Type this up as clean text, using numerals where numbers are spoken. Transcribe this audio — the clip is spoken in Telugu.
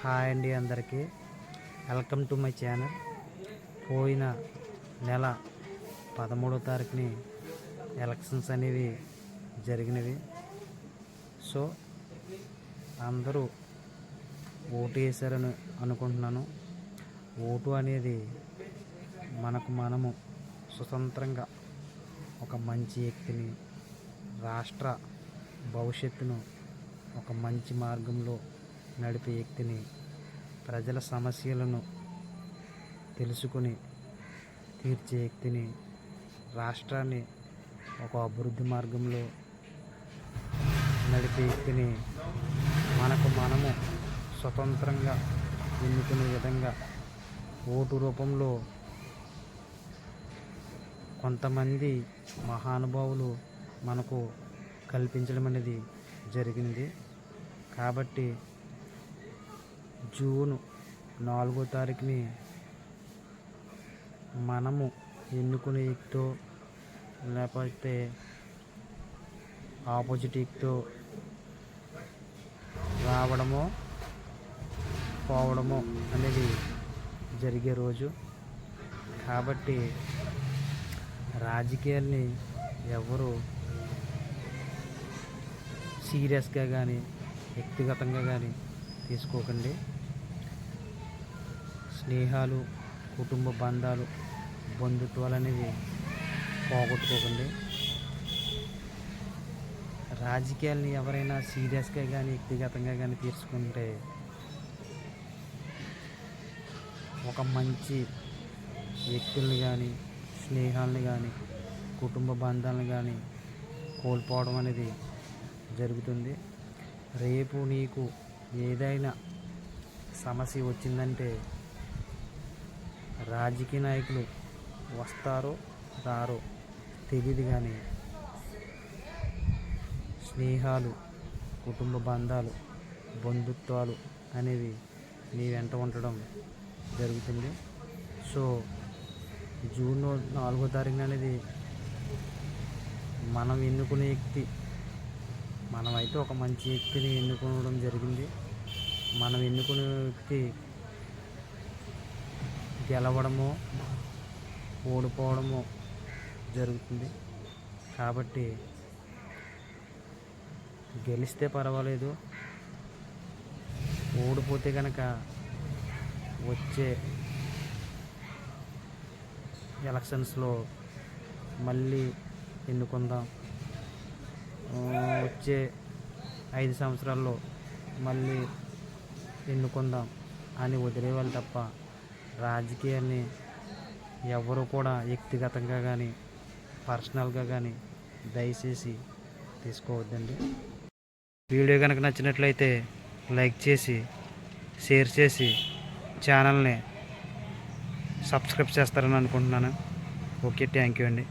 హాయ్ అండి అందరికీ, వెల్కమ్ టు మై ఛానల్. పోయిన నెల 13వ తారీఖుని ఎలక్షన్స్ అనేవి జరిగినవి. సో అందరూ ఓటు వేశారని అనుకుంటున్నాను. ఓటు అనేది మనము స్వతంత్రంగా ఒక మంచి వ్యక్తిని, రాష్ట్ర భవిష్యత్తును ఒక మంచి మార్గంలో నడిపే వ్యక్తిని, ప్రజల సమస్యలను తెలుసుకొని తీర్చే వ్యక్తిని, రాష్ట్రాన్ని ఒక అభివృద్ధి మార్గంలో నడిపే వ్యక్తిని మనము స్వతంత్రంగా ఎన్నుకునే విధంగా ఓటు రూపంలో కొంతమంది మహానుభావులు మనకు కల్పించడం అనేది జరిగింది. కాబట్టి జూన్ 4వ తారీఖుని మనము ఎన్నుకునే వ్యక్తితో లేకపోతే ఆపోజిట్ వ్యక్తితో రావడమో పోవడమో అనేది జరిగే రోజు. కాబట్టి రాజకీయాల్ని ఎవరు సీరియస్గా కానీ వ్యక్తిగతంగా కానీ తీసుకోకండి. స్నేహాలు, కుటుంబ బంధాలు, బంధుత్వాలు అనేవి పోగొట్టుకోకండి. రాజకీయాలని ఎవరైనా సీరియస్గా కానీ వ్యక్తిగతంగా కానీ తీసుకుంటే ఒక మంచి వ్యక్తుల్ని కానీ, స్నేహాలని కానీ, కుటుంబ బంధాలను కానీ కోల్పోవడం అనేది జరుగుతుంది. రేపు నీకు ఏదైనా సమస్య వచ్చిందంటే రాజకీయ నాయకులు వస్తారో రారో తెలియదు, కానీ స్నేహాలు, కుటుంబ బంధాలు, బంధుత్వాలు అనేవి నీ వెంట ఉండడం జరుగుతుంది. సో జూన్ 4వ తారీఖున అనేది మనం ఎన్నుకునే వ్యక్తి, మనమైతే ఒక మంచి వ్యక్తిని ఎన్నుకోవడం జరిగింది. మనం ఎన్నుకునే వ్యక్తి గెలవడమో ఓడిపోవడమో జరుగుతుంది. కాబట్టి గెలిస్తే పర్వాలేదు, ఓడిపోతే కనుక వచ్చే ఎలక్షన్స్లో మళ్ళీ ఎన్నుకుందాం, వచ్చే 5 సంవత్సరాల్లో మళ్ళీ ఎన్నుకుందాం అని వదిలేవాళ్ళు తప్ప రాజకీయాన్ని ఎవరు కూడా వ్యక్తిగతంగా కానీ పర్సనల్గా కానీ దయచేసి తీసుకోవద్దండి. వీడియో కనుక నచ్చినట్లయితే లైక్ చేసి, షేర్ చేసి ఛానల్ని సబ్స్క్రైబ్ చేస్తారని అనుకుంటున్నాను. ఓకే, థ్యాంక్ యూ అండి.